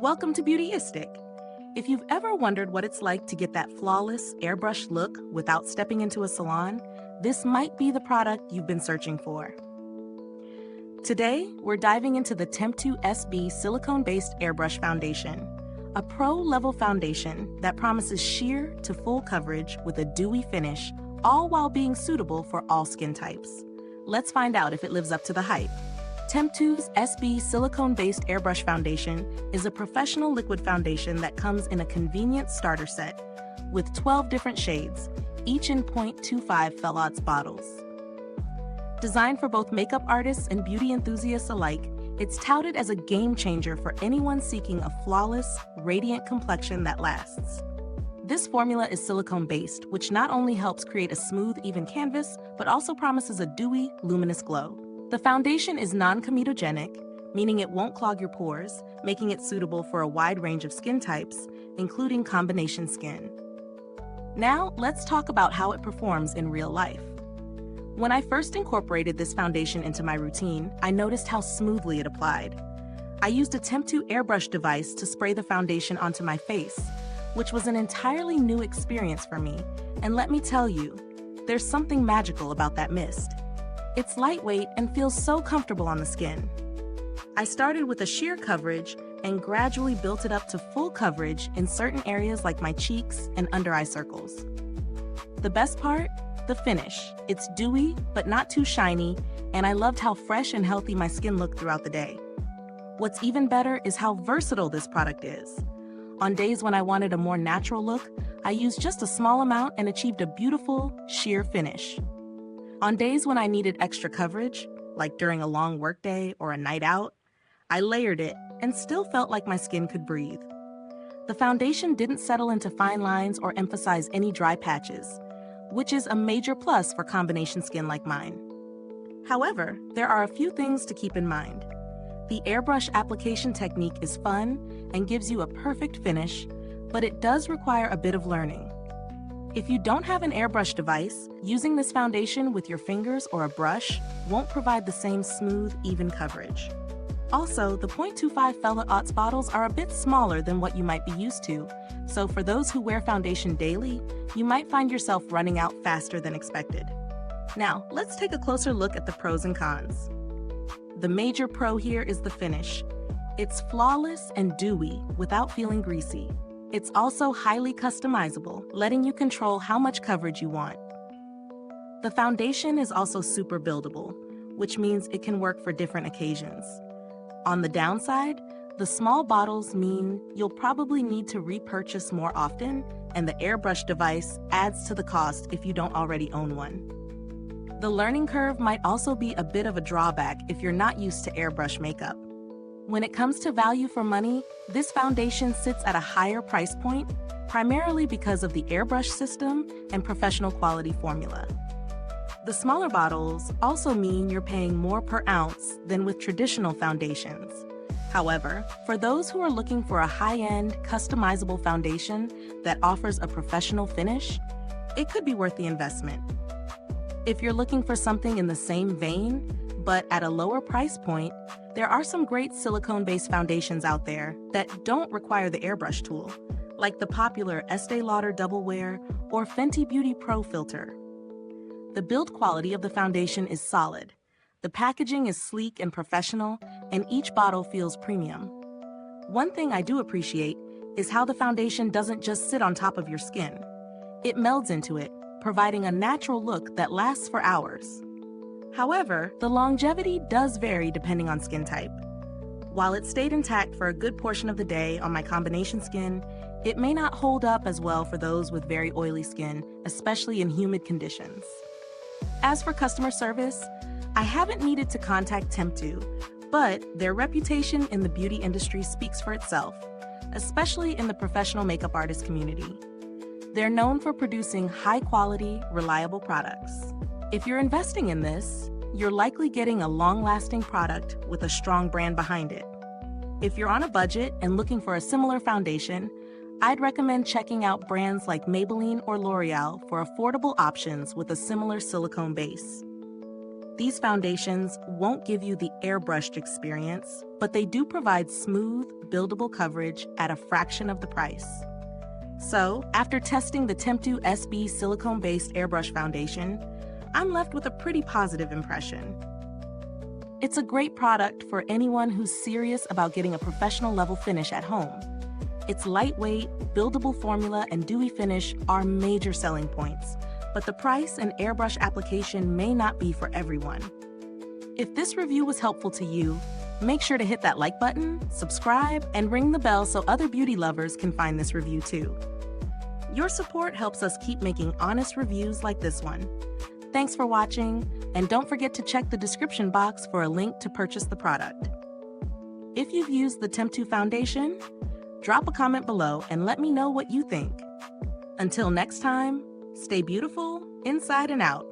Welcome to Beautyistic. If you've ever wondered what it's like to get that flawless, airbrushed look without stepping into a salon, this might be the product you've been searching for. Today, we're diving into the TEMPTU SB Silicone-Based Airbrush Foundation, a pro-level foundation that promises sheer to full coverage with a dewy finish, all while being suitable for all skin types. Let's find out if it lives up to the hype. TEMPTU's SB Silicone-Based Airbrush Foundation is a professional liquid foundation that comes in a convenient starter set with 12 different shades, each in 0.25 Fellots bottles. Designed for both makeup artists and beauty enthusiasts alike, it's touted as a game changer for anyone seeking a flawless, radiant complexion that lasts. This formula is silicone-based, which not only helps create a smooth, even canvas, but also promises a dewy, luminous glow. The foundation is non-comedogenic, meaning it won't clog your pores, making it suitable for a wide range of skin types, including combination skin. Now, let's talk about how it performs in real life. When I first incorporated this foundation into my routine, I noticed how smoothly it applied. I used a TEMPTU Airbrush device to spray the foundation onto my face, which was an entirely new experience for me, and let me tell you, there's something magical about that mist. It's lightweight and feels so comfortable on the skin. I started with a sheer coverage and gradually built it up to full coverage in certain areas like my cheeks and under eye circles. The best part? The finish. It's dewy, but not too shiny, and I loved how fresh and healthy my skin looked throughout the day. What's even better is how versatile this product is. On days when I wanted a more natural look, I used just a small amount and achieved a beautiful, sheer finish. On days when I needed extra coverage, like during a long workday or a night out, I layered it and still felt like my skin could breathe. The foundation didn't settle into fine lines or emphasize any dry patches, which is a major plus for combination skin like mine. However, there are a few things to keep in mind. The airbrush application technique is fun and gives you a perfect finish, but it does require a bit of learning. If you don't have an airbrush device, using this foundation with your fingers or a brush won't provide the same smooth, even coverage. Also, the 0.25 Fellots bottles are a bit smaller than what you might be used to, so for those who wear foundation daily, you might find yourself running out faster than expected. Now, let's take a closer look at the pros and cons. The major pro here is the finish. It's flawless and dewy without feeling greasy. It's also highly customizable, letting you control how much coverage you want. The foundation is also super buildable, which means it can work for different occasions. On the downside, the small bottles mean you'll probably need to repurchase more often, and the airbrush device adds to the cost if you don't already own one. The learning curve might also be a bit of a drawback if you're not used to airbrush makeup. When it comes to value for money, this foundation sits at a higher price point, primarily because of the airbrush system and professional quality formula. The smaller bottles also mean you're paying more per ounce than with traditional foundations. However, for those who are looking for a high-end, customizable foundation that offers a professional finish, it could be worth the investment. If you're looking for something in the same vein, but at a lower price point, there are some great silicone-based foundations out there that don't require the airbrush tool, like the popular Estee Lauder Double Wear or Fenty Beauty Pro Filter. The build quality of the foundation is solid. The packaging is sleek and professional, and each bottle feels premium. One thing I do appreciate is how the foundation doesn't just sit on top of your skin. It melds into it, providing a natural look that lasts for hours. However, the longevity does vary depending on skin type. While it stayed intact for a good portion of the day on my combination skin, it may not hold up as well for those with very oily skin, especially in humid conditions. As for customer service, I haven't needed to contact TEMPTU, but their reputation in the beauty industry speaks for itself, especially in the professional makeup artist community. They're known for producing high-quality, reliable products. If you're investing in this, you're likely getting a long-lasting product with a strong brand behind it. If you're on a budget and looking for a similar foundation, I'd recommend checking out brands like Maybelline or L'Oreal for affordable options with a similar silicone base. These foundations won't give you the airbrushed experience, but they do provide smooth, buildable coverage at a fraction of the price. So, after testing the TEMPTU SB Silicone-Based Airbrush Foundation, I'm left with a pretty positive impression. It's a great product for anyone who's serious about getting a professional level finish at home. Its lightweight, buildable formula and dewy finish are major selling points, but the price and airbrush application may not be for everyone. If this review was helpful to you, make sure to hit that like button, subscribe, and ring the bell so other beauty lovers can find this review too. Your support helps us keep making honest reviews like this one. Thanks for watching, and don't forget to check the description box for a link to purchase the product. If you've used the TEMPTU foundation, drop a comment below and let me know what you think. Until next time, stay beautiful inside and out.